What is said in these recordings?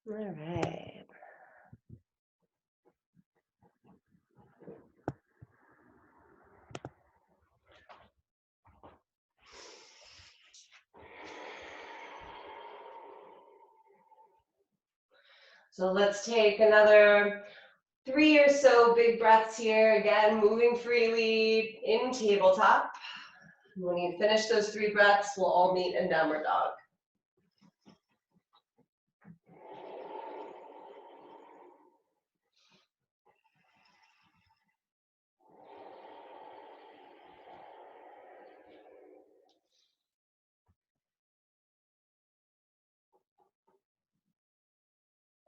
All right. So let's take another 3 or so big breaths here. Again, moving freely in tabletop. When you finish those 3 breaths, we'll all meet in downward dog.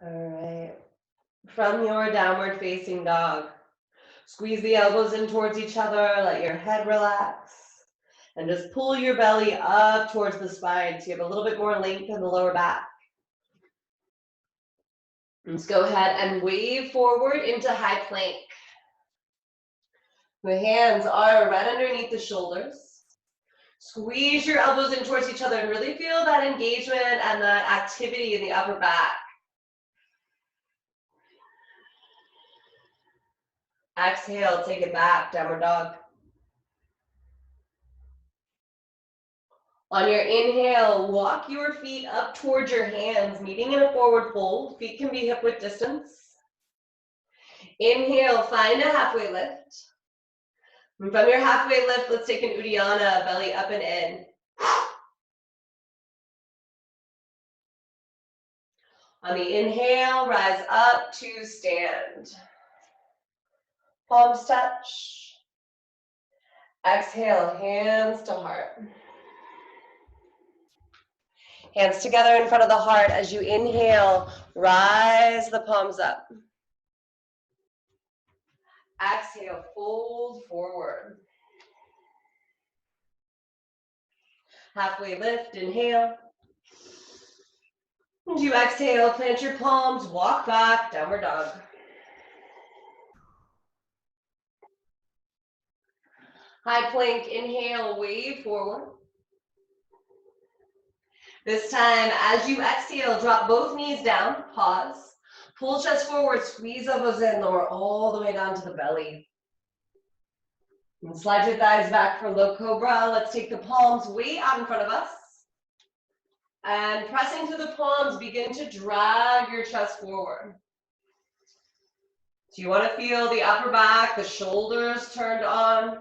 All right. From your downward facing dog, squeeze the elbows in towards each other, let your head relax, and just pull your belly up towards the spine so you have a little bit more length in the lower back. Let's go ahead and wave forward into high plank. The hands are right underneath the shoulders. Squeeze your elbows in towards each other and really feel that engagement and that activity in the upper back. Exhale, take it back, downward dog. On your inhale, walk your feet up towards your hands, meeting in a forward fold. Feet can be hip width distance. Inhale, find a halfway lift. And from your halfway lift, let's take an Uddiyana, belly up and in. On the inhale, rise up to stand. Palms touch. Exhale, hands to heart. Hands together in front of the heart as you inhale, rise the palms up. Exhale, fold forward. Halfway lift, inhale. As you exhale, plant your palms, walk back, downward dog. High plank, inhale, wave forward. This time, as you exhale, drop both knees down, pause. Pull chest forward, squeeze elbows in, lower all the way down to the belly. And slide your thighs back for low cobra. Let's take the palms way out in front of us. And pressing to the palms, begin to drag your chest forward. So you want to feel the upper back, the shoulders turned on.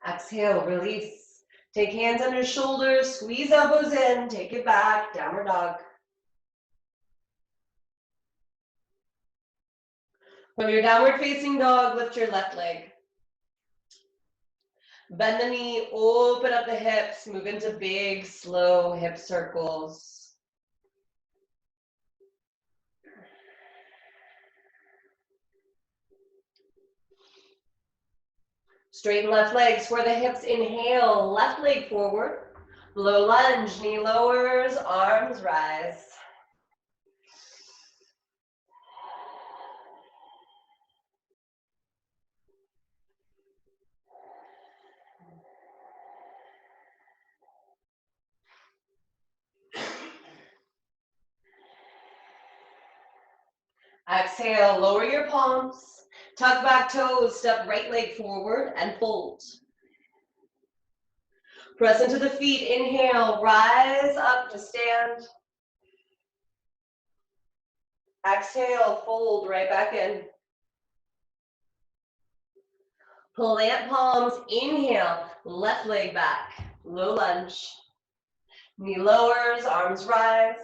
Exhale, release. Take hands under shoulders, squeeze elbows in, take it back, downward dog. From your downward facing dog, lift your left leg. Bend the knee, open up the hips, move into big, slow hip circles. Straighten left leg, square the hips, inhale, left leg forward. Low lunge, knee lowers, arms rise. Exhale, lower your palms, tuck back toes, step right leg forward and fold. Press into the feet, inhale, rise up to stand. Exhale, fold right back in. Plant palms, inhale, left leg back, low lunge. Knee lowers, arms rise.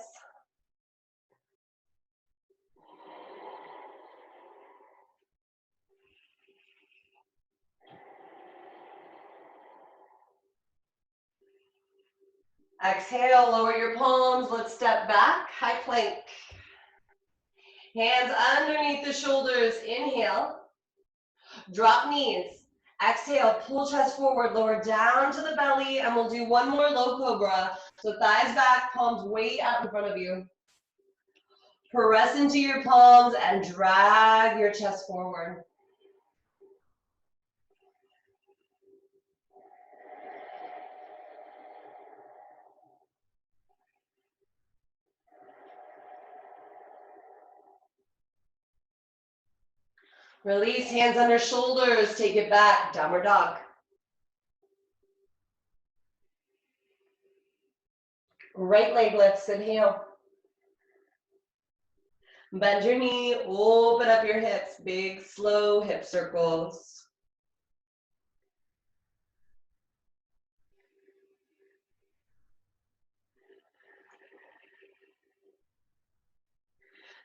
Exhale, lower your palms, let's step back, high plank. Hands underneath the shoulders, inhale. Drop knees, Exhale, pull chest forward, lower down to the belly, and we'll do one more low cobra. So thighs back, palms way out in front of you. Press into your palms and drag your chest forward. Release, hands under shoulders, take it back, downward dog. Right leg lifts, inhale. Bend your knee, open up your hips, big, slow hip circles.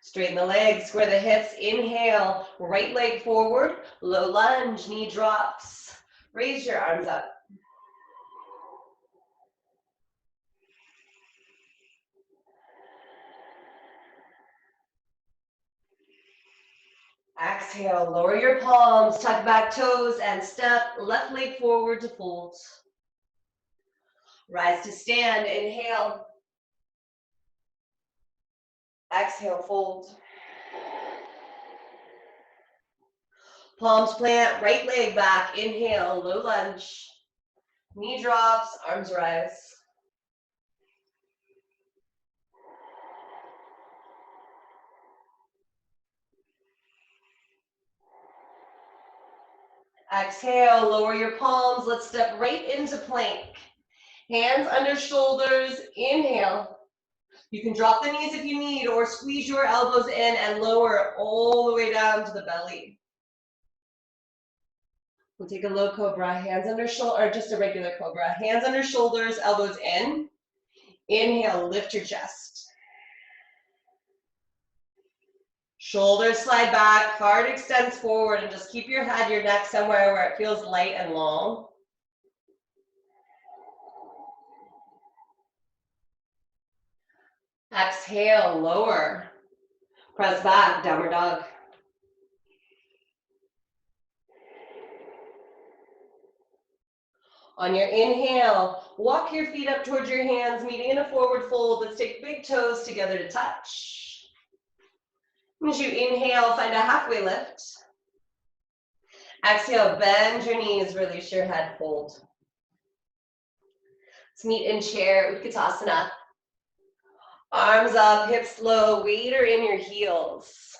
Straighten the legs, square the hips, inhale, right leg forward, low lunge, knee drops. Raise your arms up. Exhale, lower your palms, tuck back toes, and step left leg forward to fold. Rise to stand, inhale. Exhale, fold. Palms plant, right leg back, inhale, low lunge. Knee drops, arms rise. Exhale, lower your palms. Let's step right into plank. Hands under shoulders, inhale. You can drop the knees if you need, or squeeze your elbows in and lower all the way down to the belly. We'll take a low cobra, hands under shoulder, or just a regular cobra. Hands under shoulders, elbows in. Inhale, lift your chest. Shoulders slide back, heart extends forward, and just keep your head, your neck somewhere where it feels light and long. Exhale, lower. Press back, downward dog. On your inhale, walk your feet up towards your hands, meeting in a forward fold. Let's take big toes together to touch. As you inhale, find a halfway lift. Exhale, bend your knees, release your head, fold. Let's meet in chair, Utkatasana. Arms up, hips low, weight are in your heels.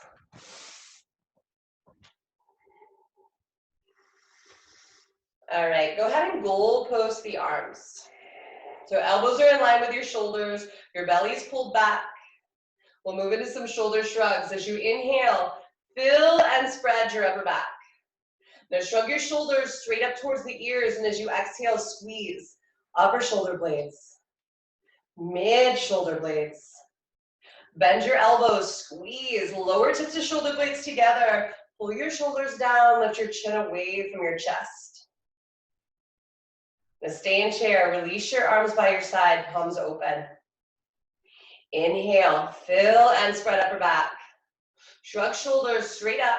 All right, go ahead and goal post the arms. So elbows are in line with your shoulders, your belly's pulled back. We'll move into some shoulder shrugs. As you inhale, fill and spread your upper back. Now shrug your shoulders straight up towards the ears, and as you exhale, squeeze upper shoulder blades, mid shoulder blades. Bend your elbows, squeeze, lower tips of shoulder blades together. Pull your shoulders down, lift your chin away from your chest. Now stay in chair, release your arms by your side, palms open. Inhale, fill and spread upper back. Shrug shoulders straight up.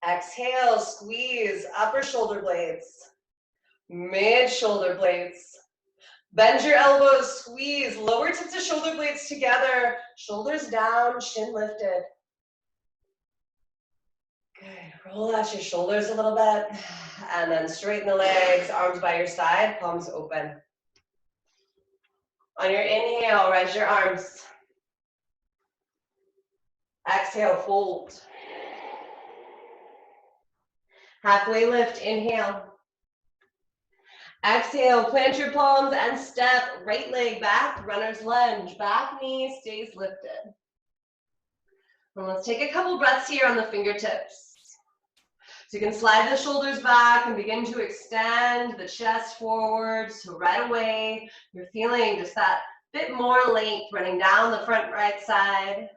Exhale, squeeze upper shoulder blades, mid shoulder blades. Bend your elbows, squeeze, lower tips of shoulder blades together, shoulders down, chin lifted. Good, roll out your shoulders a little bit, and then straighten the legs, arms by your side, palms open. On your inhale, raise your arms. Exhale, fold. Halfway lift, inhale. Exhale, plant your palms and step, right leg back, runner's lunge, back knee stays lifted. And let's take a couple breaths here on the fingertips. So you can slide the shoulders back and begin to extend the chest forward. So right away, you're feeling just that bit more length running down the front right side.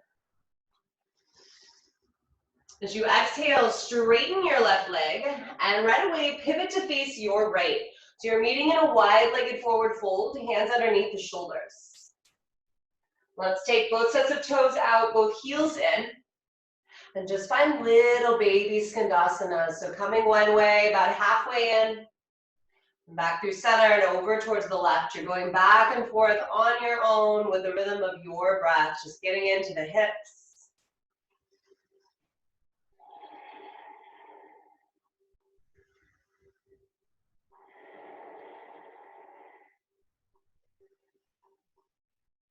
As you exhale, straighten your left leg and right away pivot to face your right. So you're meeting in a wide-legged forward fold, hands underneath the shoulders. Let's take both sets of toes out, both heels in. And just find little baby skandasanas. So coming one way, about halfway in, back through center and over towards the left. You're going back and forth on your own with the rhythm of your breath, just getting into the hips.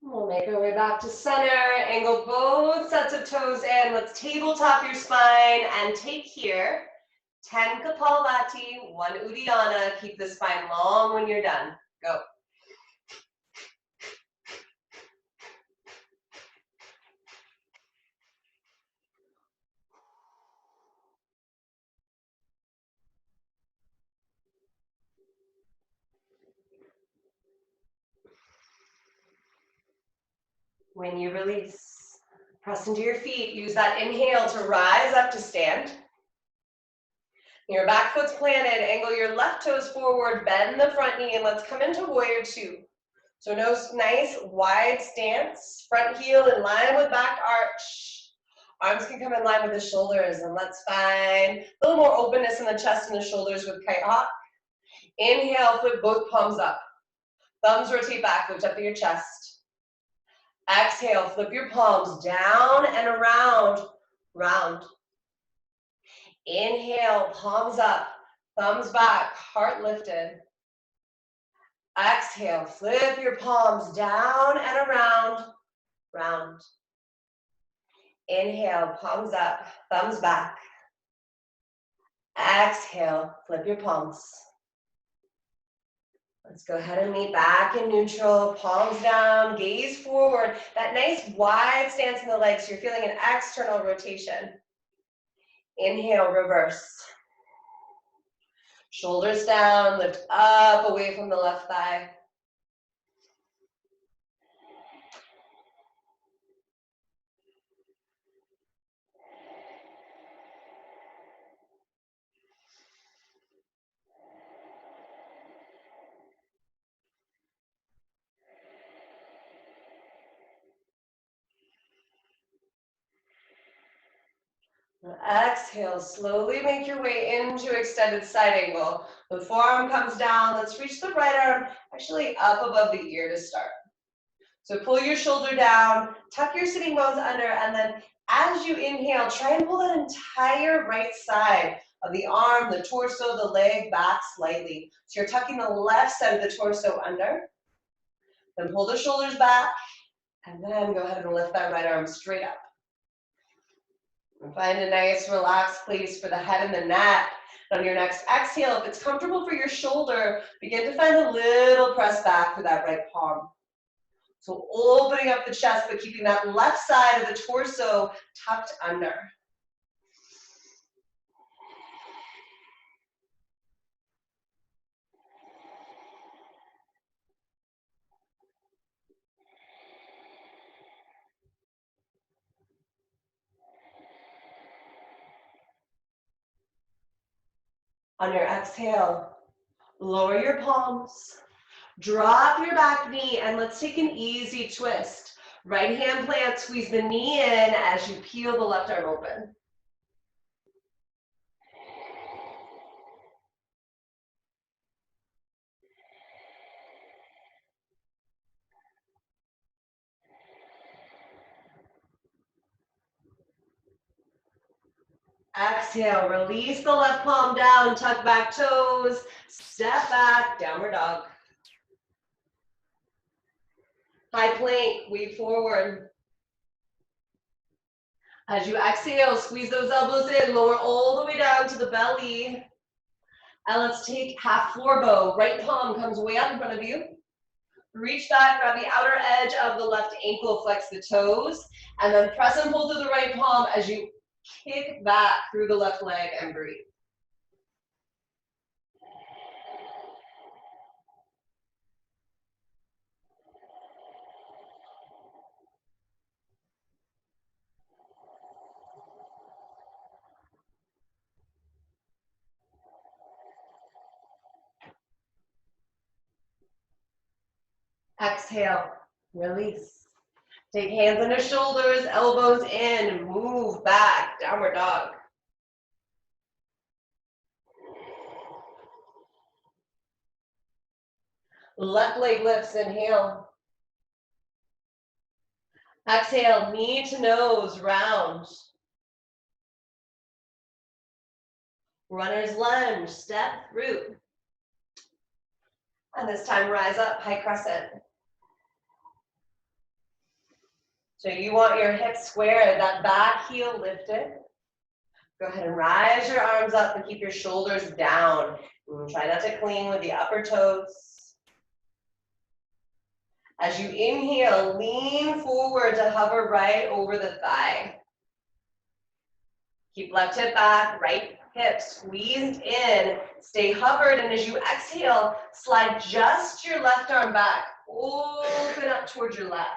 We'll make our way back to center, angle both sets of toes in. Let's tabletop your spine and take here 10 kapalabhati, 1 Uddiyana. Keep the spine long when you're done. Go. When you release, press into your feet. Use that inhale to rise up to stand. Your back foot's planted. Angle your left toes forward. Bend the front knee, and let's come into warrior two. So nice wide stance. Front heel in line with back arch. Arms can come in line with the shoulders, and let's find a little more openness in the chest and the shoulders with kite hop. Inhale, flip both palms up. Thumbs rotate back, lift up to your chest. Exhale, flip your palms down and around, round. Inhale, palms up, thumbs back, heart lifted. Exhale, flip your palms down and around, round. Inhale, palms up, thumbs back. Exhale, flip your palms. Let's go ahead and meet back in neutral, palms down, gaze forward. That nice wide stance in the legs, so you're feeling an external rotation. Inhale, reverse. Shoulders down, lift up away from the left thigh. Exhale, slowly make your way into extended side angle. The forearm comes down. Let's reach the right arm actually up above the ear to start. So pull your shoulder down, tuck your sitting bones under, and then as you inhale, try and pull that entire right side of the arm, the torso, the leg back slightly. So you're tucking the left side of the torso under. Then pull the shoulders back, and then go ahead and lift that right arm straight up. And find a nice relaxed place for the head and the neck. On your next exhale, if it's comfortable for your shoulder, begin to find a little press back for that right palm. So opening up the chest, but keeping that left side of the torso tucked under. On your exhale, lower your palms, drop your back knee, and let's take an easy twist. Right hand plant, squeeze the knee in as you peel the left arm open. Exhale, release the left palm down, tuck back toes, step back, downward dog. High plank, wave forward. As you exhale, squeeze those elbows in, lower all the way down to the belly. And let's take half floor bow. Right palm comes way up in front of you. Reach back, grab the outer edge of the left ankle, flex the toes, and then press and pull to the right palm as you kick back through the left leg and breathe. Exhale, release. Take hands under shoulders, elbows in, move back, downward dog. Left leg lifts, inhale. Exhale, knee to nose, round. Runner's lunge, step through. And this time, rise up, high crescent. So you want your hips square, that back heel lifted. Go ahead and rise your arms up and keep your shoulders down. And try not to cling with the upper toes. As you inhale, lean forward to hover right over the thigh. Keep left hip back, right hip squeezed in. Stay hovered, and as you exhale, slide just your left arm back. Open up towards your left.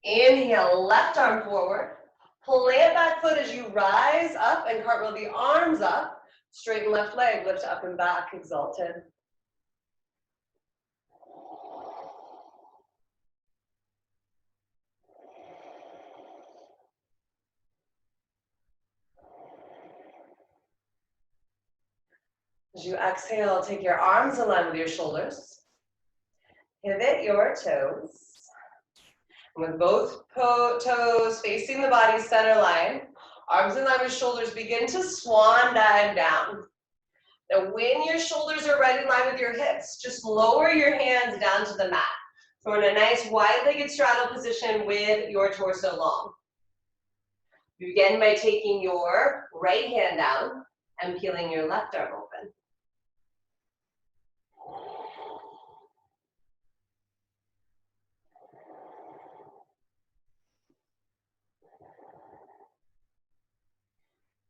Inhale, left arm forward. Plant back foot as you rise up and cartwheel the arms up. Straighten left leg, lift up and back, exalted. As you exhale, take your arms in line with your shoulders. Pivot your toes. And with both toes facing the body center line, arms in line with shoulders, begin to swan dive down. Now, when your shoulders are right in line with your hips, just lower your hands down to the mat. So we're in a nice wide-legged straddle position with your torso long. You begin by taking your right hand down and peeling your left arm open.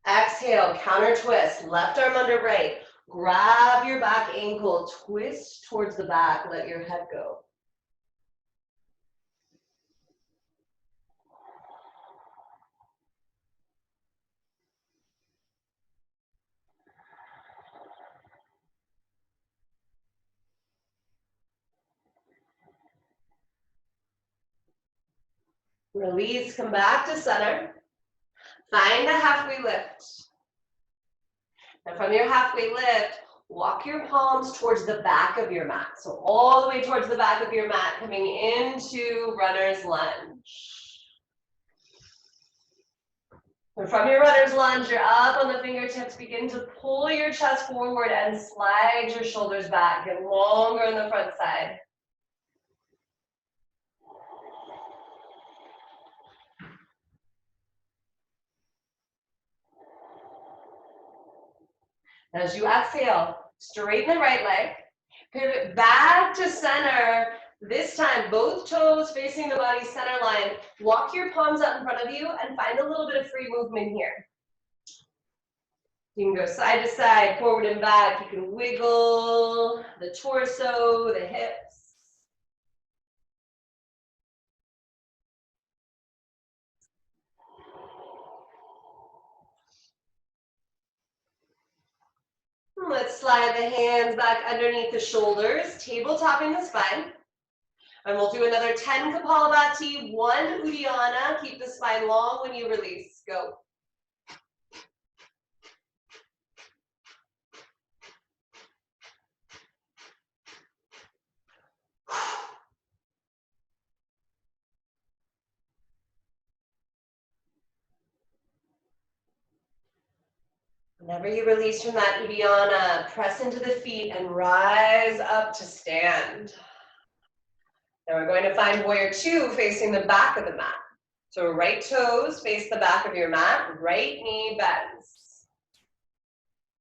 Exhale, counter twist, left arm under right. Grab your back ankle, twist towards the back, let your head go. Release, come back to center. Find a halfway lift. And from your halfway lift, walk your palms towards the back of your mat. So all the way towards the back of your mat, coming into runner's lunge. And from your runner's lunge, you're up on the fingertips. Begin to pull your chest forward and slide your shoulders back. Get longer on the front side. As you exhale, straighten the right leg, pivot back to center. This time, both toes facing the body center line. Walk your palms up in front of you and find a little bit of free movement here. You can go side to side, forward and back. You can wiggle the torso, the hips. Let's slide the hands back underneath the shoulders, tabletopping the spine. And we'll do another 10 kapalabhati, 1 Uddiyana. Keep the spine long when you release. Go. Whenever you release from that Uddiyana, press into the feet and rise up to stand. Now we're going to find warrior two facing the back of the mat. So right toes face the back of your mat, right knee bends.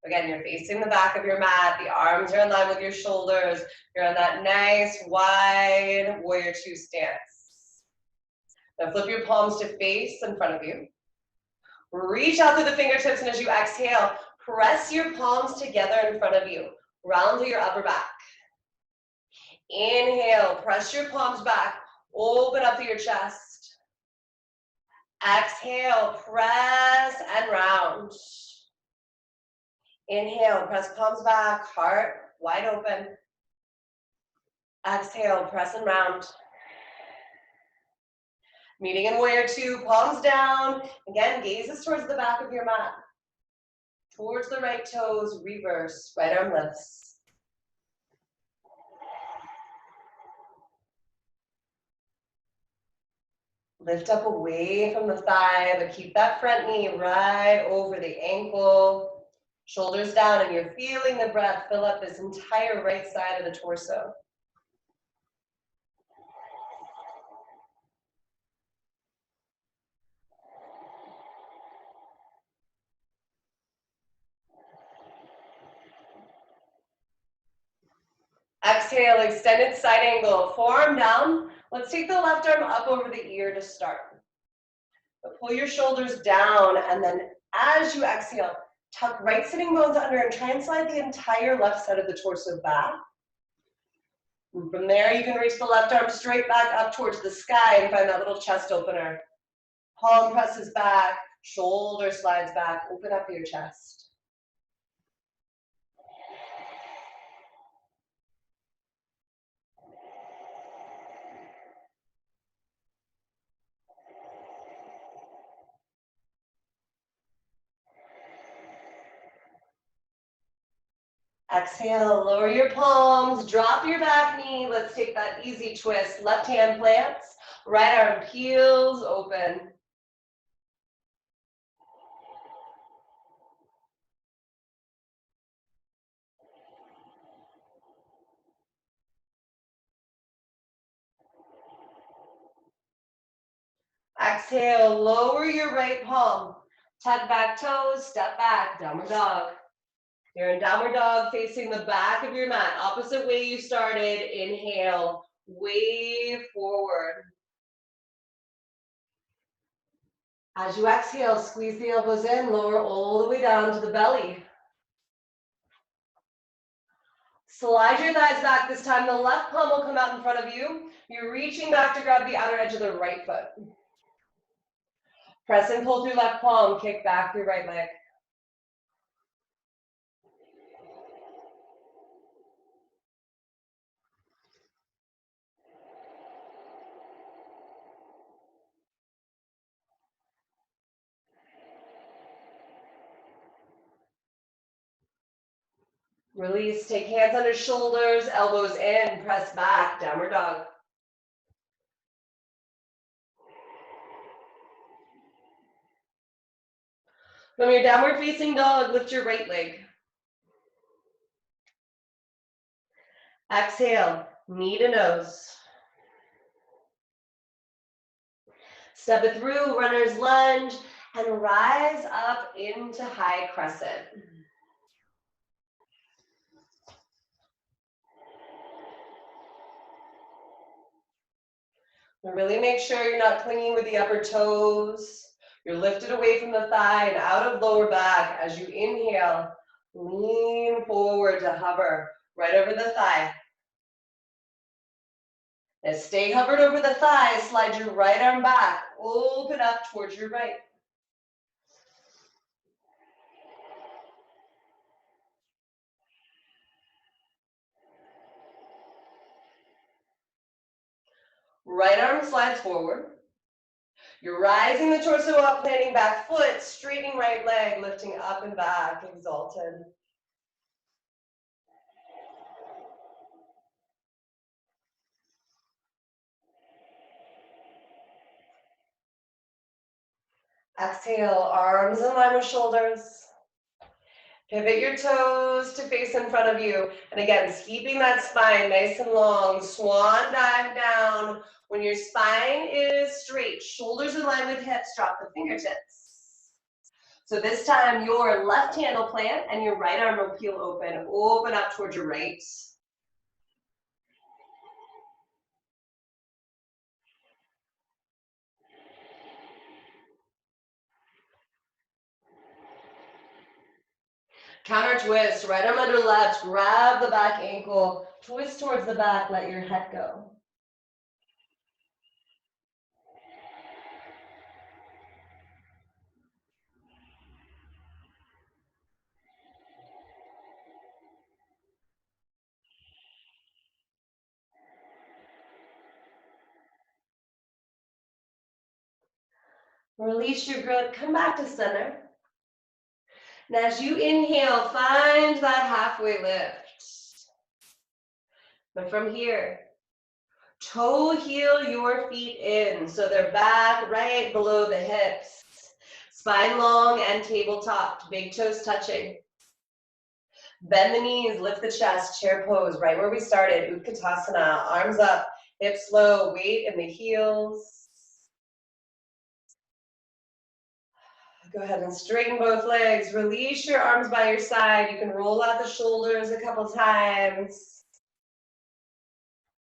Again, you're facing the back of your mat, the arms are in line with your shoulders. You're on that nice, wide warrior two stance. Now flip your palms to face in front of you. Reach out through the fingertips, and as you exhale, press your palms together in front of you. Round through your upper back. Inhale, press your palms back. Open up through your chest. Exhale, press and round. Inhale, press palms back, heart wide open. Exhale, press and round. Meeting in warrior two, palms down. Again, gazes towards the back of your mat. Towards the right toes, reverse, right arm lifts. Lift up away from the thigh, but keep that front knee right over the ankle. Shoulders down, and you're feeling the breath fill up this entire right side of the torso. Exhale, extended side angle, forearm down. Let's take the left arm up over the ear to start. But pull your shoulders down, and then as you exhale, tuck right sitting bones under and try and slide the entire left side of the torso back. And from there, you can reach the left arm straight back up towards the sky and find that little chest opener. Palm presses back, shoulder slides back, open up your chest. Exhale, lower your palms, drop your back knee. Let's take that easy twist. Left hand plants, right arm peels open. Exhale, lower your right palm. Tuck back toes, step back, downward dog. You're in downward dog facing the back of your mat. Opposite way you started. Inhale, wave forward. As you exhale, squeeze the elbows in, lower all the way down to the belly. Slide your thighs back. This time the left palm will come out in front of you. You're reaching back to grab the outer edge of the right foot. Press and pull through left palm, kick back through right leg. Release, take hands under shoulders, elbows in, press back, downward dog. From your downward facing dog, lift your right leg. Exhale, knee to nose. Step it through, runner's lunge, and rise up into high crescent. And really make sure you're not clinging with the upper toes. You're lifted away from the thigh and out of lower back. As you inhale, lean forward to hover right over the thigh. And stay hovered over the thigh, slide your right arm back, open up towards your right. Right arm slides forward. You're rising the torso up, planting back foot, straightening right leg, lifting up and back, exalted. Exhale, arms in line with shoulders. Pivot your toes to face in front of you. And again, keeping that spine nice and long. Swan dive down. When your spine is straight, shoulders in line with hips, drop the fingertips. So this time, your left hand will plant and your right arm will peel open. Open up towards your right. Counter twist, right arm under left, grab the back ankle, twist towards the back, let your head go. Release your grip, come back to center. And as you inhale, find that halfway lift. But from here, toe heel your feet in so they're back right below the hips. Spine long and tabletop, big toes touching. Bend the knees, lift the chest, chair pose, right where we started, Utkatasana, arms up, hips low, weight in the heels. Go ahead and straighten both legs, release your arms by your side. You can roll out the shoulders a couple times.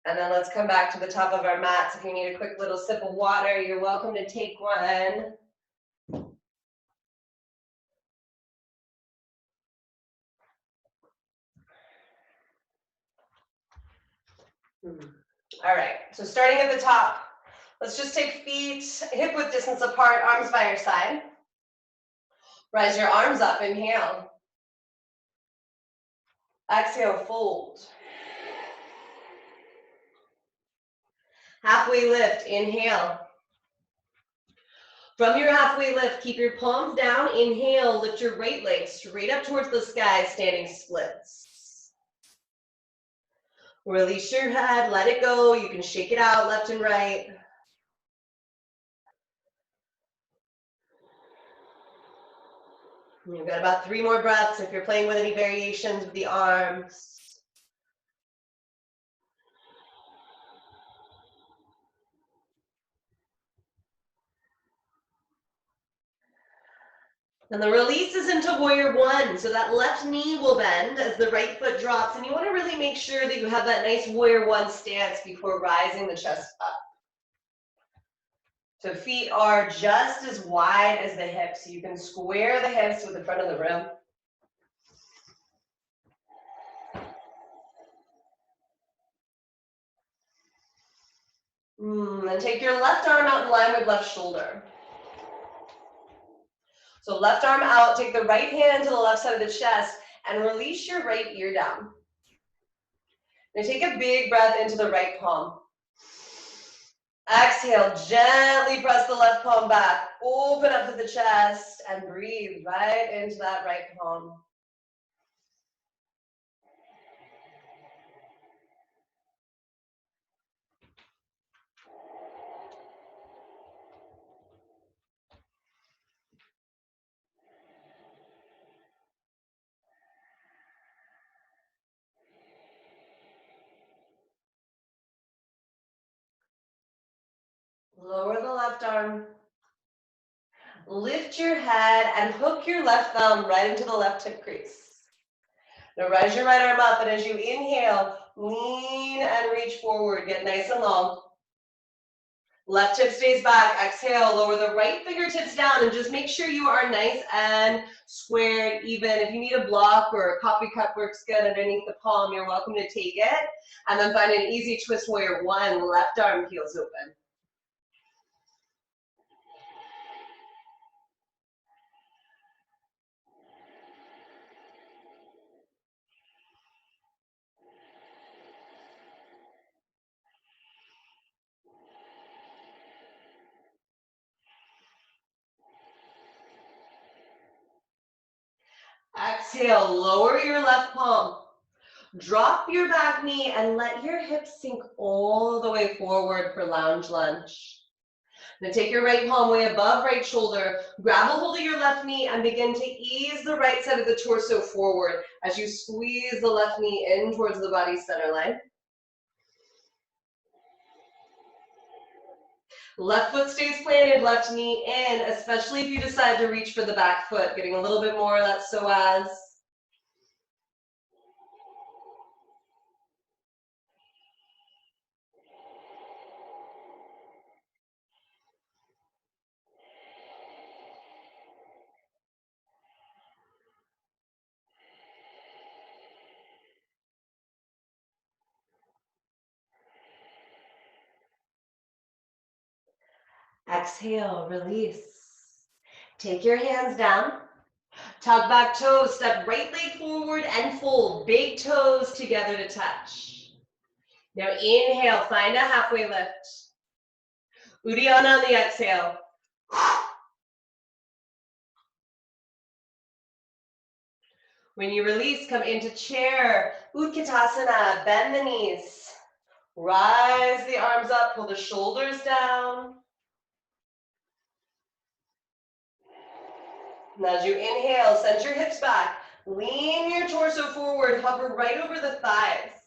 And then let's come back to the top of our mats. If you need a quick little sip of water, you're welcome to take one. All right, so starting at the top, let's just take feet hip width distance apart, arms by your side. Rise your arms up, inhale. Exhale, fold. Halfway lift, inhale. From your halfway lift, keep your palms down, inhale, lift your right leg straight up towards the sky, standing splits. Release your head, let it go. You can shake it out left and right. You've got about 3 more breaths if you're playing with any variations with the arms. And the release is into warrior one. So that left knee will bend as the right foot drops. And you want to really make sure that you have that nice warrior one stance before rising the chest up. So feet are just as wide as the hips. You can square the hips with the front of the room. And take your left arm out in line with left shoulder. So left arm out, take the right hand to the left side of the chest and release your right ear down. Now take a big breath into the right palm. Exhale, gently press the left palm back. Open up to the chest and breathe right into that right palm. Lower the left arm. Lift your head and hook your left thumb right into the left hip crease. Now rise your right arm up, and as you inhale, lean and reach forward. Get nice and long. Left hip stays back. Exhale, lower the right fingertips down and just make sure you are nice and squared, even. If you need a block or a coffee cup works good underneath the palm, you're welcome to take it. And then find an easy twist warrior one. Left arm heels open. Exhale, lower your left palm. Drop your back knee and let your hips sink all the way forward for lounge lunge. Now take your right palm way above right shoulder, grab a hold of your left knee and begin to ease the right side of the torso forward as you squeeze the left knee in towards the body center line. Left foot stays planted, left knee in, especially if you decide to reach for the back foot, getting a little bit more of that psoas. Exhale, release. Take your hands down. Tuck back toes, step right leg forward and fold. Big toes together to touch. Now inhale, find a halfway lift. Uddiyana on the exhale. When you release, come into chair, Utkatasana, bend the knees. Rise the arms up, pull the shoulders down. And as you inhale, send your hips back. Lean your torso forward, hover right over the thighs.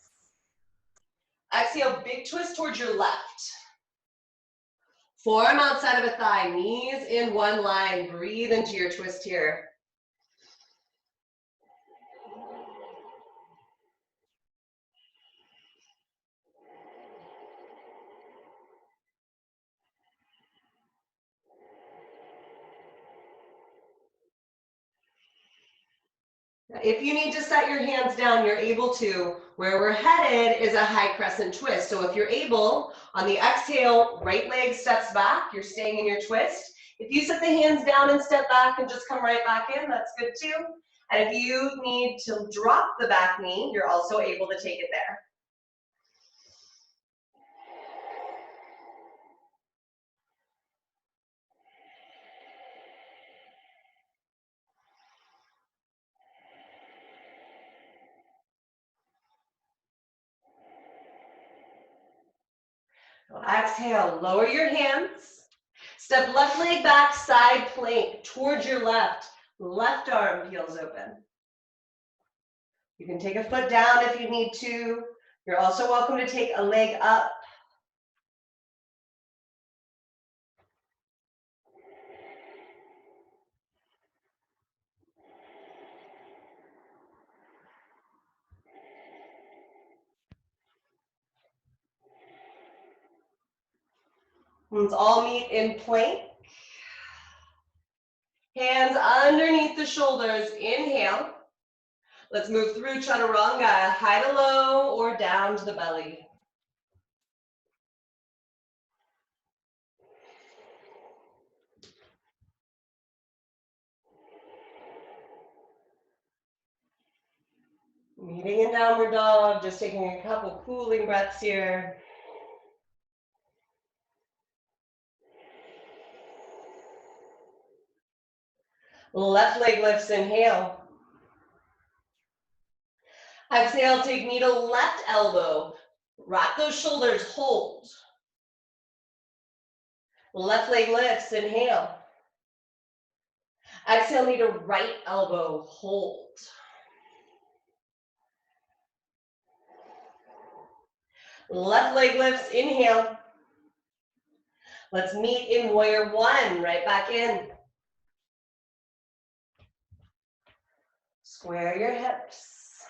Exhale, big twist towards your left. Forearm outside of a thigh, knees in one line. Breathe into your twist here. If you need to set your hands down, you're able to. Where we're headed is a high crescent twist. So if you're able, on the exhale, right leg steps back. You're staying in your twist. If you set the hands down and step back and just come right back in, that's good too. And if you need to drop the back knee, you're also able to take it there. Exhale, lower your hands. Step left leg back, side plank towards your left. Left arm heels open. You can take a foot down if you need to. You're also welcome to take a leg up. Let's all meet in plank. Hands underneath the shoulders. Inhale. Let's move through chaturanga, high to low or down to the belly. Meeting in downward dog, just taking a couple cooling breaths here. Left leg lifts, inhale. Exhale, take knee to left elbow. Rock those shoulders, hold. Left leg lifts, inhale. Exhale, knee to right elbow, hold. Left leg lifts, inhale. Let's meet in warrior one, right back in. Square your hips.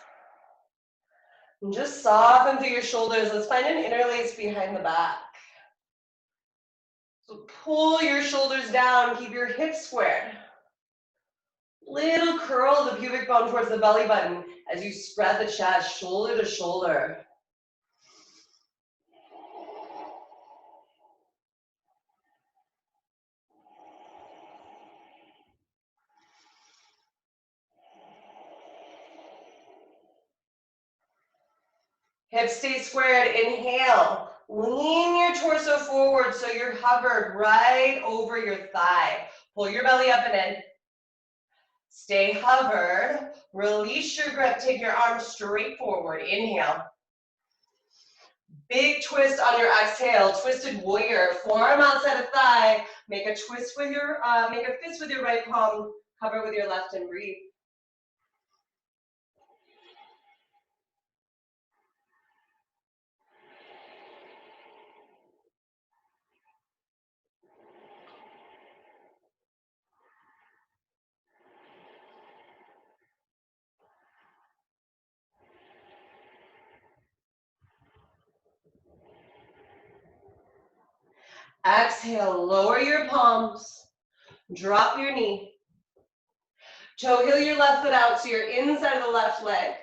And just soften through your shoulders. Let's find an interlace behind the back. So pull your shoulders down, keep your hips squared. Little curl the pubic bone towards the belly button as you spread the chest, shoulder to shoulder. Hips stay squared. Inhale. Lean your torso forward so you're hovered right over your thigh. Pull your belly up and in. Stay hovered. Release your grip. Take your arms straight forward. Inhale. Big twist on your exhale. Twisted warrior. Forearm outside of thigh. Make a twist with your, make a fist with your right palm. Cover with your left and breathe. Exhale, lower your palms, drop your knee. Toe heel your left foot out so you're inside of the left leg.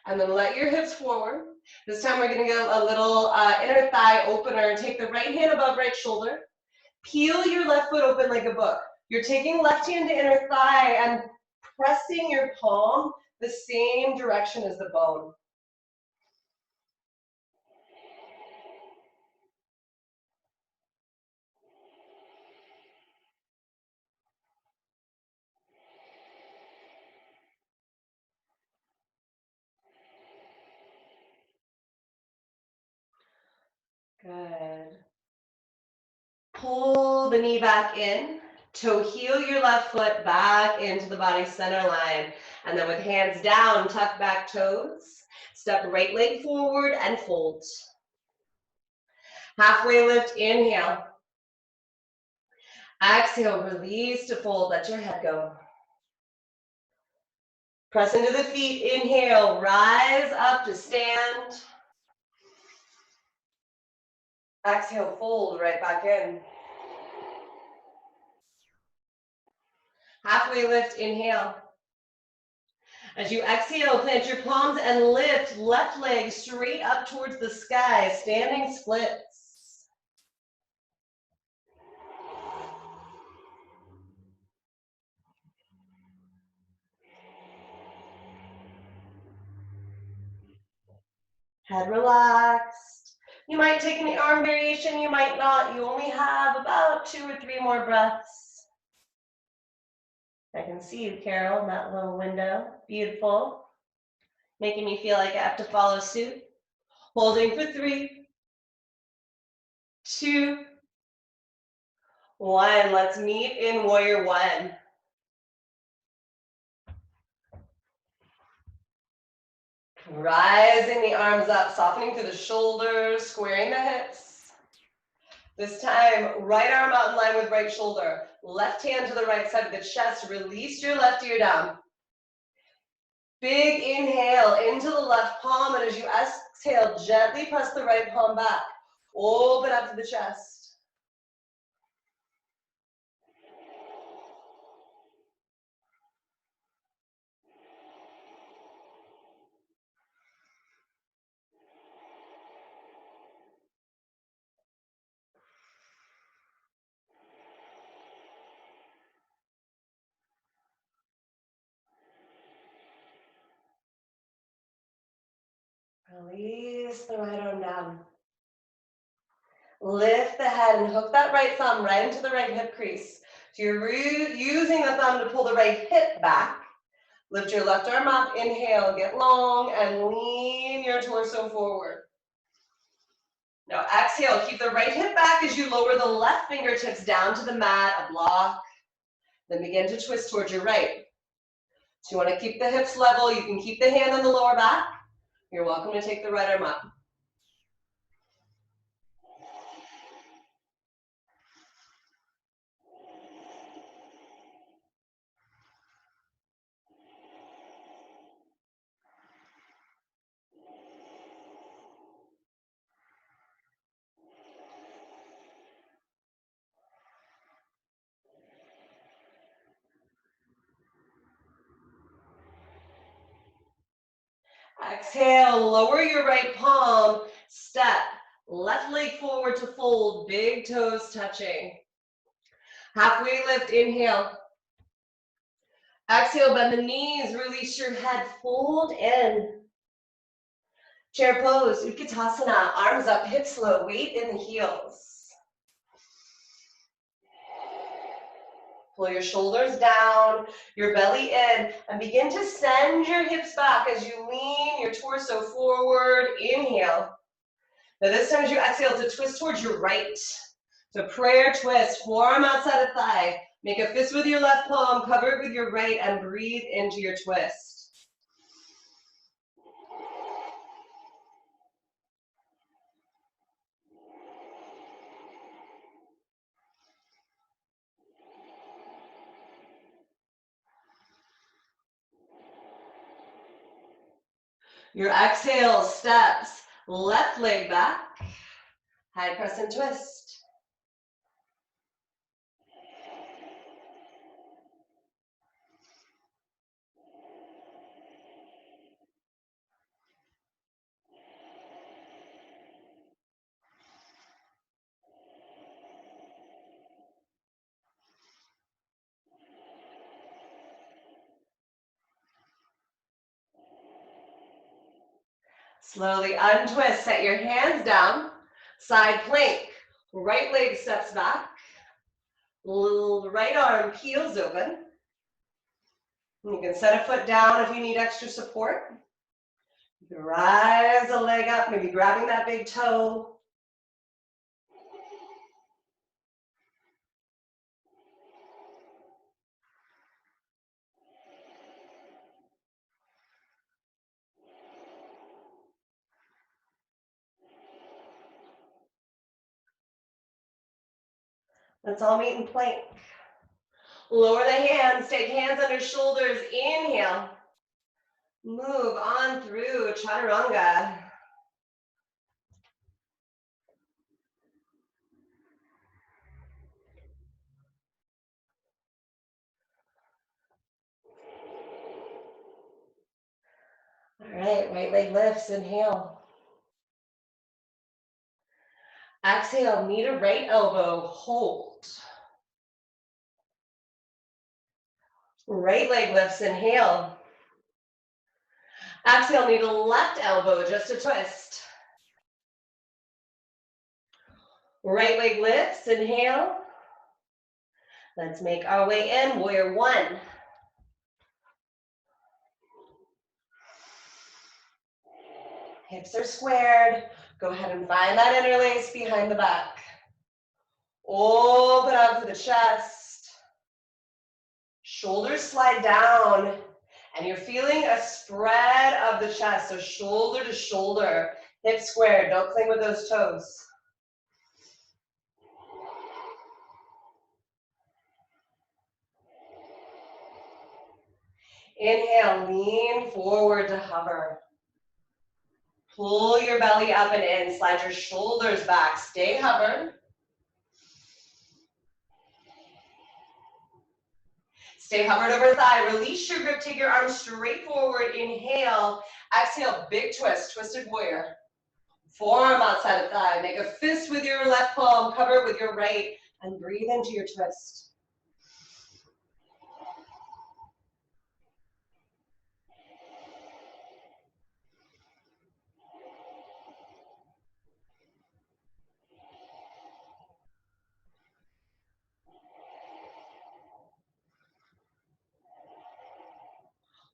And then let your hips forward. This time we're gonna go a little inner thigh opener. Take the right hand above right shoulder. Peel your left foot open like a book. You're taking left hand to inner thigh and pressing your palm the same direction as the bone. Pull the knee back in. Toe heel your left foot back into the body center line. And then with hands down, tuck back toes. Step right leg forward and fold. Halfway lift, inhale. Exhale, release to fold, let your head go. Press into the feet, inhale, rise up to stand. Exhale, fold right back in. Halfway lift, inhale. As you exhale, plant your palms and lift left leg straight up towards the sky, standing splits. Head relaxed. You might take an arm variation, you might not. You only have about 2 or 3 more breaths. I can see you, Carol, in that little window. Beautiful. Making me feel like I have to follow suit. Holding for 3, 2, 1. Let's meet in warrior 1. Rising the arms up, softening through the shoulders, squaring the hips. This time, right arm out in line with right shoulder. Left hand to the right side of the chest. Release your left ear down. Big inhale into the left palm, and as you exhale, gently press the right palm back. Open up to the chest. Release the right arm down. Lift the head and hook that right thumb right into the right hip crease. So you're using the thumb to pull the right hip back. Lift your left arm up, inhale, get long, and lean your torso forward. Now exhale, keep the right hip back as you lower the left fingertips down to the mat, a block. Then begin to twist towards your right. So you want to keep the hips level, you can keep the hand on the lower back. You're welcome to take the right arm up. Exhale, lower your right palm, step, left leg forward to fold, big toes touching. Halfway lift, inhale. Exhale, bend the knees, release your head, fold in. Chair pose, Utkatasana, arms up, hips low, weight in the heels. Pull your shoulders down, your belly in, and begin to send your hips back as you lean your torso forward. Inhale. Now this time as you exhale to twist towards your right. So prayer twist, forearm outside of thigh. Make a fist with your left palm, cover it with your right, and breathe into your twist. Your exhale steps, left leg back, high press and twist. Slowly untwist, set your hands down, side plank, right leg steps back, right arm peels open. You can set a foot down if you need extra support. You can rise a leg up, maybe grabbing that big toe. Let's all meet in plank. Lower the hands, take hands under shoulders, inhale. Move on through chaturanga. All right, right leg lifts, inhale. Exhale, knee to right elbow, hold. Right leg lifts, inhale. Exhale, knee to left elbow, just a twist. Right leg lifts, inhale. Let's make our way in, warrior one. Hips are squared. Go ahead and find that interlace behind the back. Open up to the chest. Shoulders slide down. And you're feeling a spread of the chest, so shoulder to shoulder. Hips squared, don't cling with those toes. Inhale, lean forward to hover. Pull your belly up and in, slide your shoulders back, stay hovered. Stay hovered over thigh, release your grip, take your arms straight forward, inhale, exhale, big twist, twisted warrior. Forearm outside of thigh, make a fist with your left palm, cover it with your right, and breathe into your twist.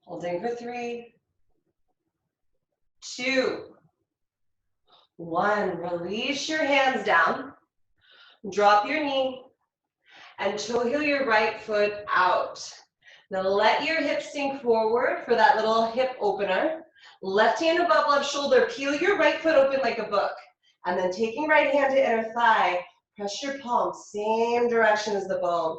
Holding for 3, 2, 1. Release your hands down. Drop your knee and toe heel your right foot out. Now let your hips sink forward for that little hip opener. Left hand above left shoulder. Peel your right foot open like a book. And then taking right hand to inner thigh, press your palm same direction as the bone.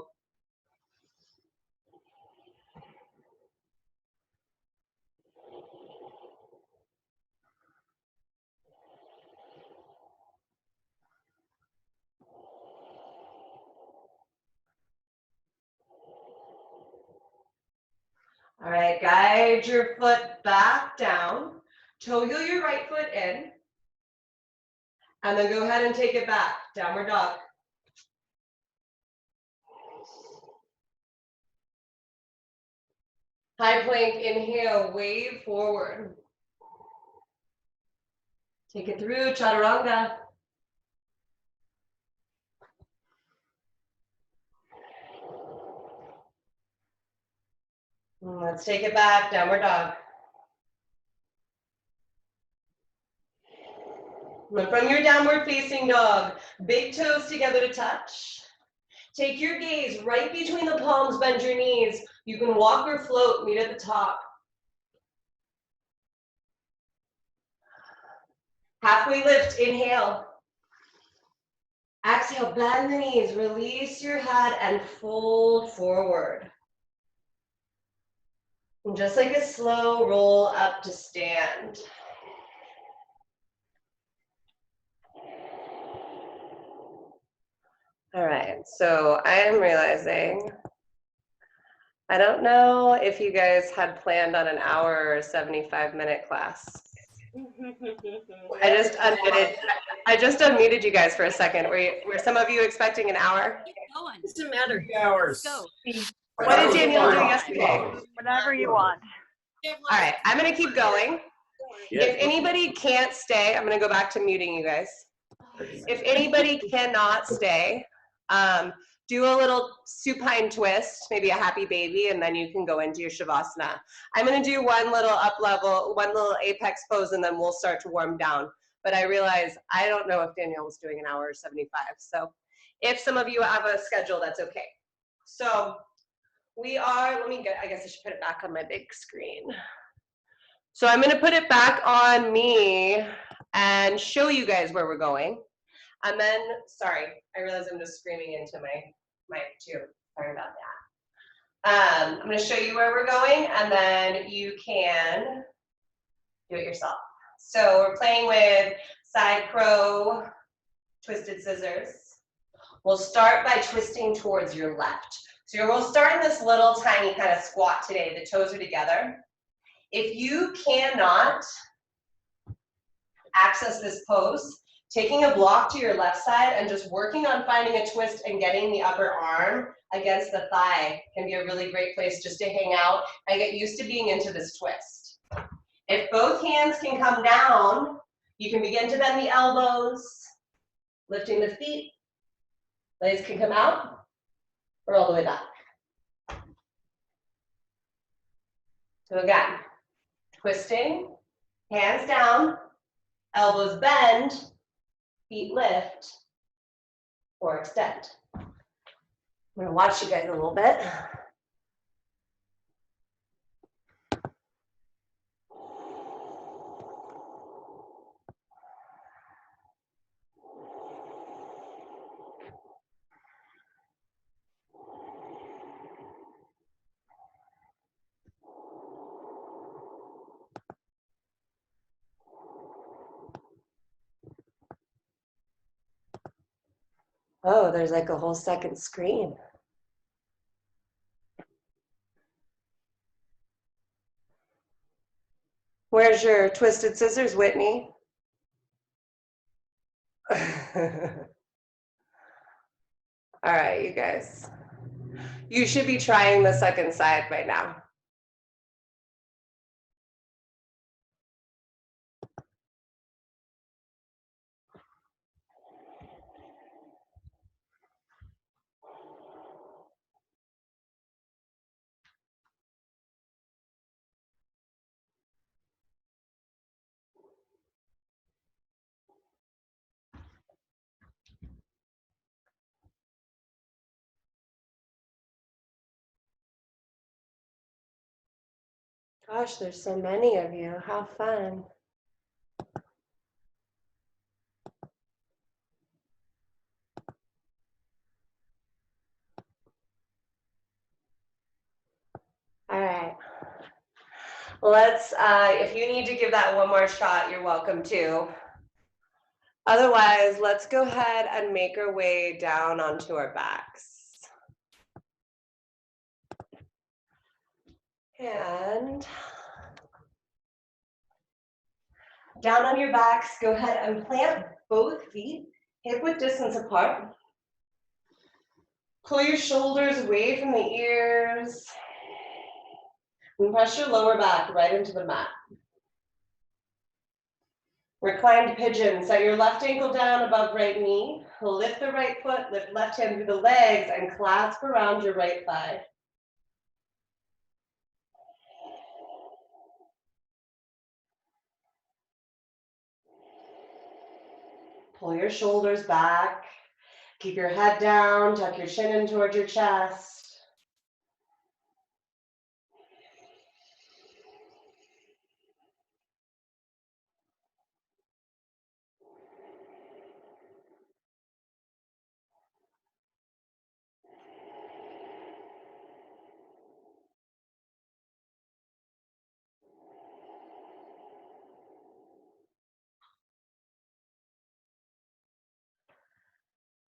All right, guide your foot back down. Toe heel your right foot in. And then go ahead and take it back, downward dog. High plank, inhale, wave forward. Take it through, chaturanga. Let's take it back, downward dog. And from your downward facing dog, big toes together to touch. Take your gaze right between the palms, bend your knees. You can walk or float, meet at the top. Halfway lift, inhale. Exhale, bend the knees, release your head and fold forward. And just like a slow roll up to stand. All right, so I am realizing, I don't know if you guys had planned on an hour or 75-minute class. I just unmuted you guys for a second. Were some of you expecting an hour? It doesn't matter. 3 hours. Go. What did Danielle do yesterday? Whatever you want. All right, I'm gonna keep going. Yeah. If anybody can't stay, I'm gonna go back to muting you guys. If anybody cannot stay, do a little supine twist, maybe a happy baby, and then you can go into your shavasana. I'm gonna do one little up level, one little apex pose, and then we'll start to warm down. But I realize I don't know if Danielle was doing an hour or 75. So if some of you have a schedule, that's okay. So we are, I guess I should put it back on my big screen. So I'm gonna put it back on me and show you guys where we're going. And then, sorry, I realize I'm just screaming into my mic too. Sorry about that. I'm going to show you where we're going, and then you can do it yourself. So we're playing with side crow, twisted scissors. We'll start by twisting towards your left. So we'll start in this little tiny kind of squat today. The toes are together. If you cannot access this pose, taking a block to your left side and just working on finding a twist and getting the upper arm against the thigh can be a really great place just to hang out and get used to being into this twist. If both hands can come down, you can begin to bend the elbows, lifting the feet. Legs can come out or all the way back. So again, twisting, hands down, elbows bend, feet lift, or extend. I'm gonna watch you guys a little bit. Oh, there's like a whole second screen. Where's your twisted scissors, Whitney? All right, you guys. You should be trying the second side by now. Gosh, there's so many of you. How fun. All right. Let's, if you need to give that one more shot, you're welcome to. Otherwise, let's go ahead and make our way down onto our backs. And down on your backs, go ahead and plant both feet hip-width distance apart. Pull your shoulders away from the ears. And press your lower back right into the mat. Reclined pigeon, set your left ankle down above right knee. Lift the right foot, lift left hand through the legs, and clasp around your right thigh. Pull your shoulders back. Keep your head down, tuck your chin in towards your chest.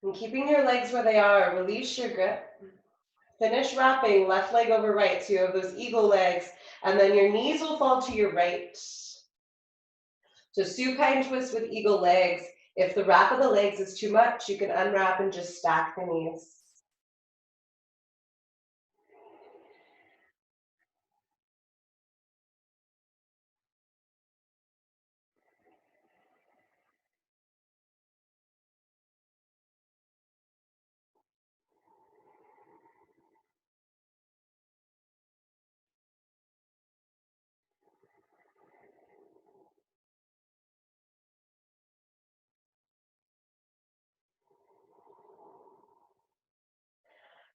And keeping your legs where they are, release your grip. Finish wrapping left leg over right, so you have those eagle legs, and then your knees will fall to your right. So supine twist with eagle legs. If the wrap of the legs is too much, you can unwrap and just stack the knees.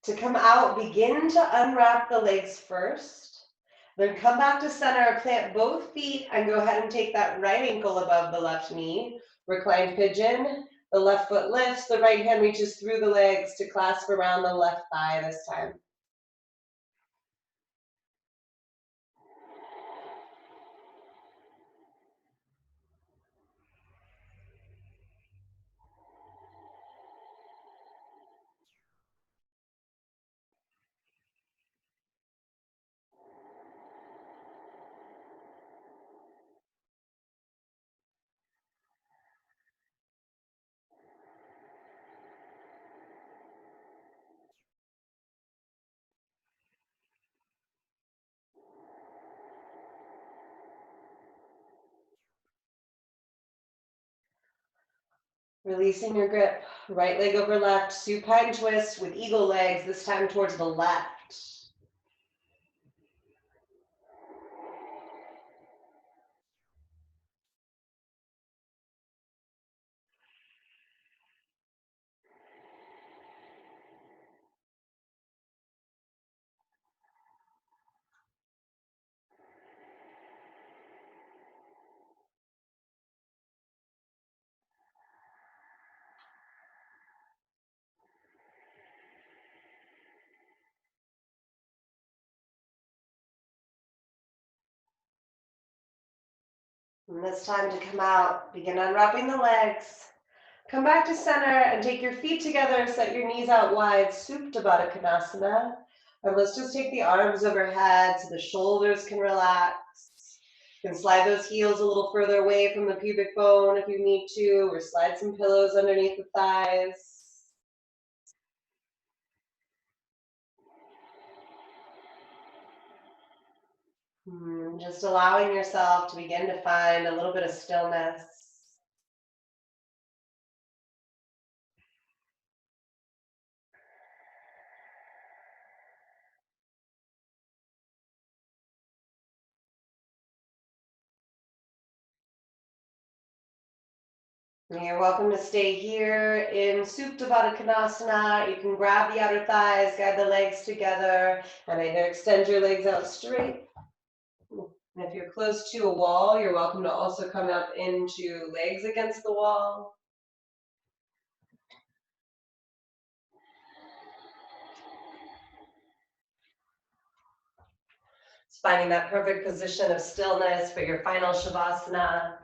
To come out, begin to unwrap the legs first. Then come back to center, plant both feet, and go ahead and take that right ankle above the left knee. Reclined pigeon. The left foot lifts, the right hand reaches through the legs to clasp around the left thigh this time. Releasing your grip, right leg over left, supine twist with eagle legs, this time towards the left. And this time to come out, begin unwrapping the legs. Come back to center and take your feet together, set your knees out wide, Supta Baddha Konasana. And let's just take the arms overhead so the shoulders can relax. You can slide those heels a little further away from the pubic bone if you need to, or slide some pillows underneath the thighs. Just allowing yourself to begin to find a little bit of stillness. You're welcome to stay here in Supta Baddha Konasana. You can grab the outer thighs, guide the legs together, and either extend your legs out straight. And if you're close to a wall, you're welcome to also come up into legs against the wall. Just finding that perfect position of stillness for your final Shavasana.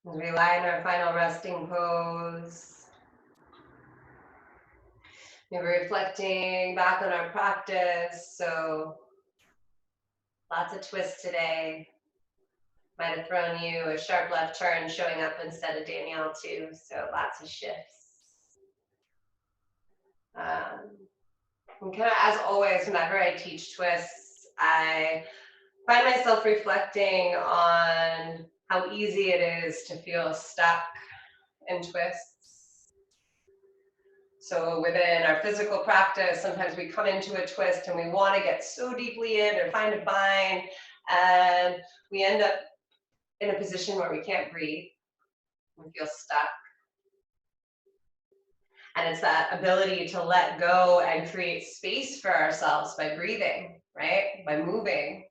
As we lie in our final resting pose, maybe reflecting back on our practice. So lots of twists today. Might have thrown you a sharp left turn showing up instead of Danielle too. So lots of shifts. And kind of as always, whenever I teach twists, I find myself reflecting on how easy it is to feel stuck in twists. So within our physical practice, sometimes we come into a twist and we want to get so deeply in or find a bind, and we end up in a position where we can't breathe. We feel stuck. And it's that ability to let go and create space for ourselves by breathing, right? By moving,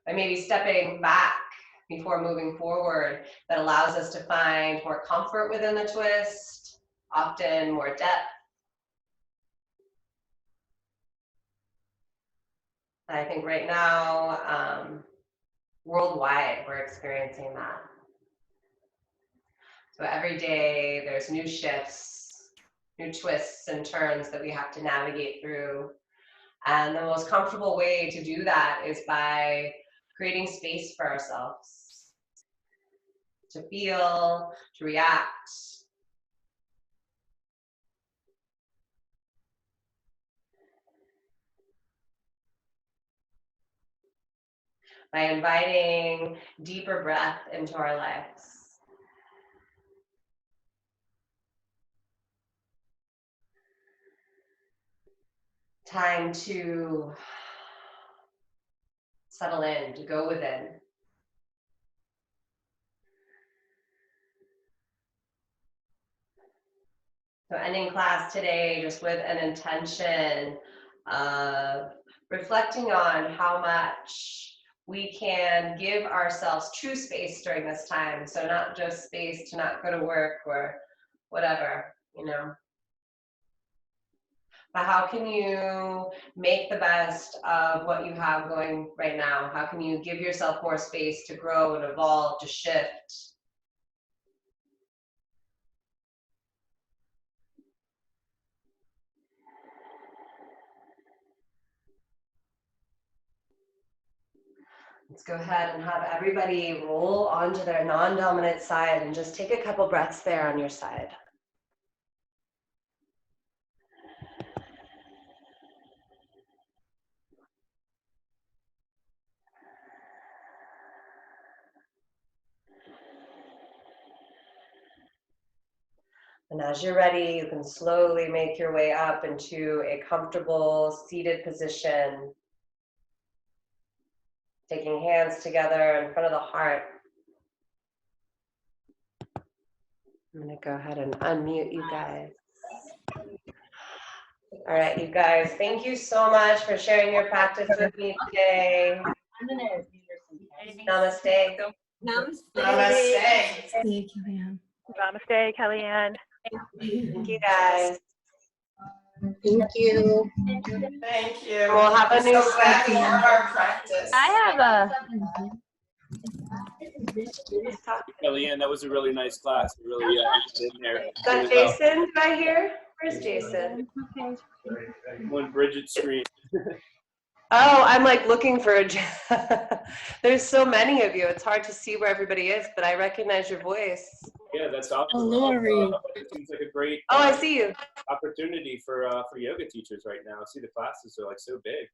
by maybe stepping back before moving forward, that allows us to find more comfort within the twist, often more depth. And I think right now, worldwide, we're experiencing that. So every day there's new shifts, new twists and turns that we have to navigate through. And the most comfortable way to do that is by creating space for ourselves to feel, to react. by inviting deeper breath into our lives. Time to settle in, to go within. So ending class today just with an intention of reflecting on how much we can give ourselves true space during this time. So not just space to not go to work or whatever, you know. But how can you make the best of what you have going right now? How can you give yourself more space to grow and evolve, to shift? Let's go ahead and have everybody roll onto their non-dominant side and just take a couple breaths there on your side. And as you're ready, you can slowly make your way up into a comfortable seated position, taking hands together in front of the heart. I'm gonna go ahead and unmute you guys. All right, you guys, thank you so much for sharing your practice with me today. Namaste. Namaste. Namaste. Namaste, Kellyanne. Thank you guys. Thank you. Thank you. We'll have a new session for our practice. I have a. Kellyanne, that was a really nice class. We really in there. Is that Jason? Do I hear? Where's Jason? When Bridget screamed. Oh, I'm like looking for a. There's so many of you. It's hard to see where everybody is, but I recognize your voice. Yeah, that's awesome. Oh, Lori. It seems like a great Oh, I see you. opportunity for yoga teachers right now. I see the classes are like so big.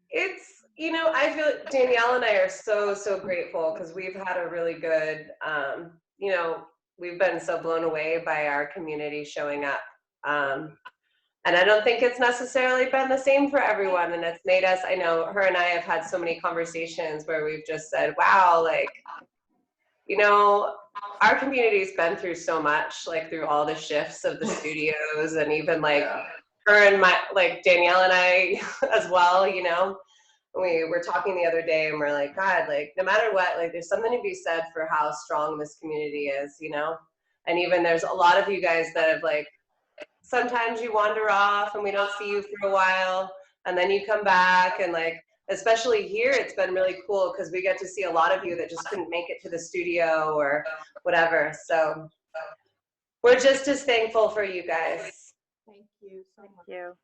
It's, you know, I feel Danielle and I are so grateful because we've had a really good, you know, we've been so blown away by our community showing up. And I don't think it's necessarily been the same for everyone. And it's made us, I know her and I have had so many conversations where we've just said, wow, like, you know, our community's been through so much, like through all the shifts of the studios and even like her and my, like Danielle and I as well, you know. We were talking the other day and we're like, God, like no matter what, like there's something to be said for how strong this community is, you know. And even there's a lot of you guys that have like, sometimes you wander off and we don't see you for a while and then you come back, and like especially here it's been really cool because we get to see a lot of you that just couldn't make it to the studio or whatever. So we're just as thankful for you guys. Thank you so much. Thank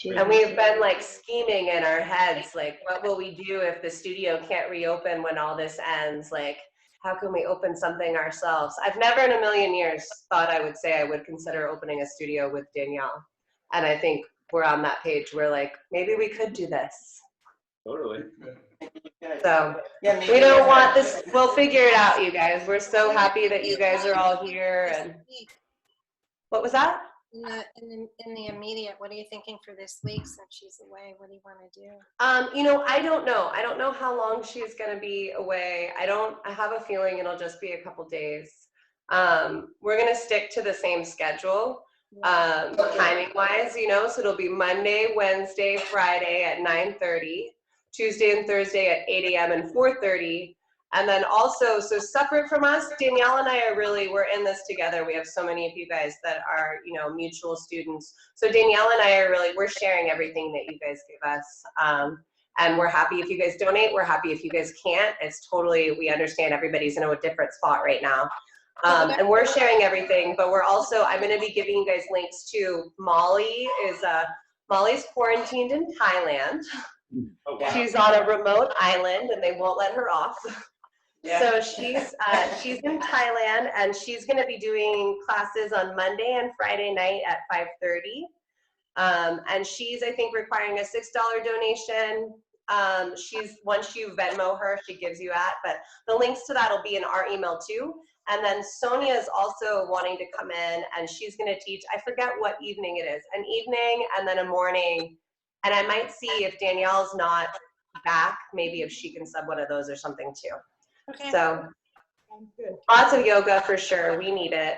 you. And we've been like scheming in our heads, like what will we do if the studio can't reopen when all this ends? Like how can we open something ourselves? I've never in a million years thought I would say I would consider opening a studio with Danielle. And I think we're on that page where like, maybe we could do this. Totally. So we don't want this, we'll figure it out, you guys. We're so happy that you guys are all here. And what was that? In the immediate, what are you thinking for this week since she's away? What do you want to do? You know, I don't know. I don't know how long she's going to be away. I have a feeling it'll just be a couple days. We're going to stick to the same schedule, timing wise, you know, so it'll be Monday, Wednesday, Friday at 9:30, Tuesday and Thursday at 8 a.m. and 4:30. And then also, so separate from us, Danielle and I are really, we're in this together. We have so many of you guys that are, you know, mutual students. So Danielle and I are really, we're sharing everything that you guys give us. And we're happy if you guys donate. We're happy if you guys can't. It's totally, we understand everybody's in a different spot right now. And we're sharing everything, but we're also, I'm going to be giving you guys links to Molly Molly's quarantined in Thailand. Oh, wow. She's on a remote island and they won't let her off. Yeah. So she's in Thailand and she's going to be doing classes on Monday and Friday night at 5:30. And she's, I think, requiring a $6 donation. Once you Venmo her, she gives you that. But the links to that will be in our email too. And then Sonia is also wanting to come in, and she's going to teach. I forget what evening it is. An evening and then a morning. And I might see if Danielle's not back, maybe if she can sub one of those or something too. Okay. So lots of yoga for sure. We need it.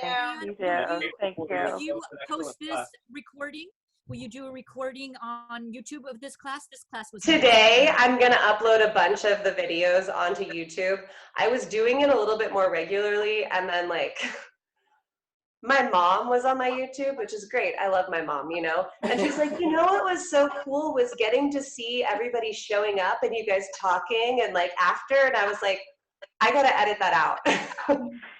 Yeah. You do. Thank you. Will you post this recording? Will you do a recording on YouTube of this class? This class was Today, I'm going to upload a bunch of the videos onto YouTube. I was doing it a little bit more regularly, and then like my mom was on my YouTube, which is great. I love my mom, you know, and she's like, you know what was so cool was getting to see everybody showing up and you guys talking and like after, and I was like, I got to edit that out.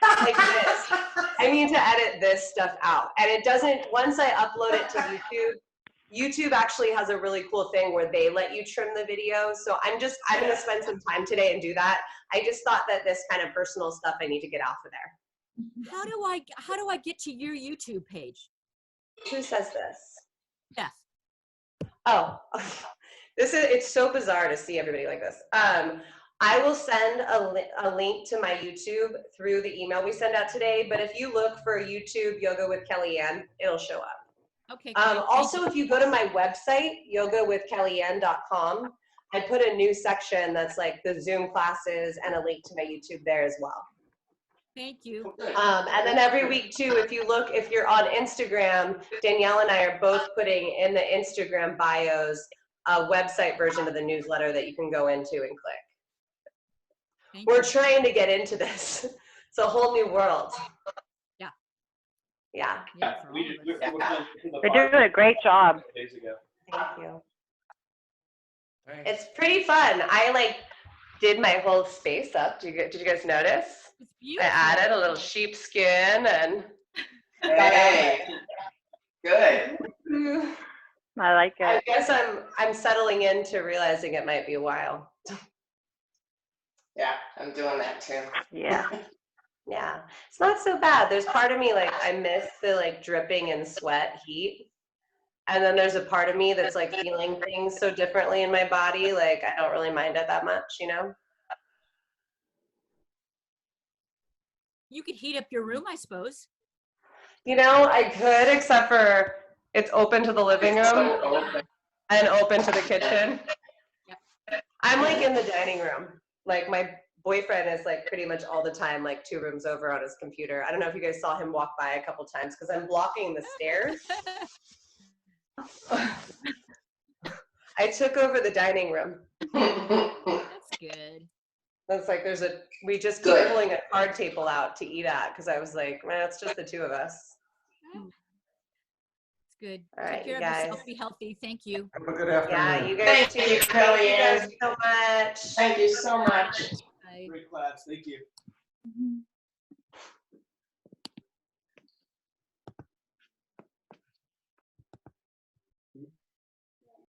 Like this. I need to edit this stuff out. And it doesn't, once I upload it to YouTube, YouTube actually has a really cool thing where they let you trim the video. So I'm going to spend some time today and do that. I just thought that this kind of personal stuff I need to get off of there. How do I get to your YouTube page? Who says this? Beth. Oh, it's so bizarre to see everybody like this. I will send a link to my YouTube through the email we send out today, but if you look for YouTube Yoga with Kellyanne, it'll show up. Okay. Also, if you go to my website, yogawithkellyanne.com, I put a new section that's like the Zoom classes and a link to my YouTube there as well. Thank you. And then every week too, if you're on Instagram, Danielle and I are both putting in the Instagram bios a website version of the newsletter that you can go into and click. We're trying to get into this. It's a whole new world. Yeah. Yeah. They're doing a great job. Days ago. Thank you. It's pretty fun. I did my whole space up. Did you guys notice? It's beautiful. I added a little sheepskin and. Hey, good. I like I it. guess I'm settling into realizing it might be a while. Yeah, I'm doing that too. Yeah. Yeah, it's not so bad. There's part of me I miss the dripping in sweat heat. And then there's a part of me that's feeling things so differently in my body. I don't really mind it that much, you know? You could heat up your room, I suppose. You know, I could, except for it's open to the living room and open to the kitchen. I'm in the dining room. My boyfriend is pretty much all the time 2 rooms over on his computer. I don't know if you guys saw him walk by a couple times because I'm blocking the stairs. I took over the dining room. That's good. It's we just keep pulling a card table out to eat at because I was like, man, it's just the 2 of us. It's good. All Take right, care you of guys. yourself. Be healthy. Thank you. Have a good afternoon. Yeah, you guys Thank too. you, Thank you guys Kellyanne. so much. Thank you so much. Bye. Great class. Thank you. Mhm.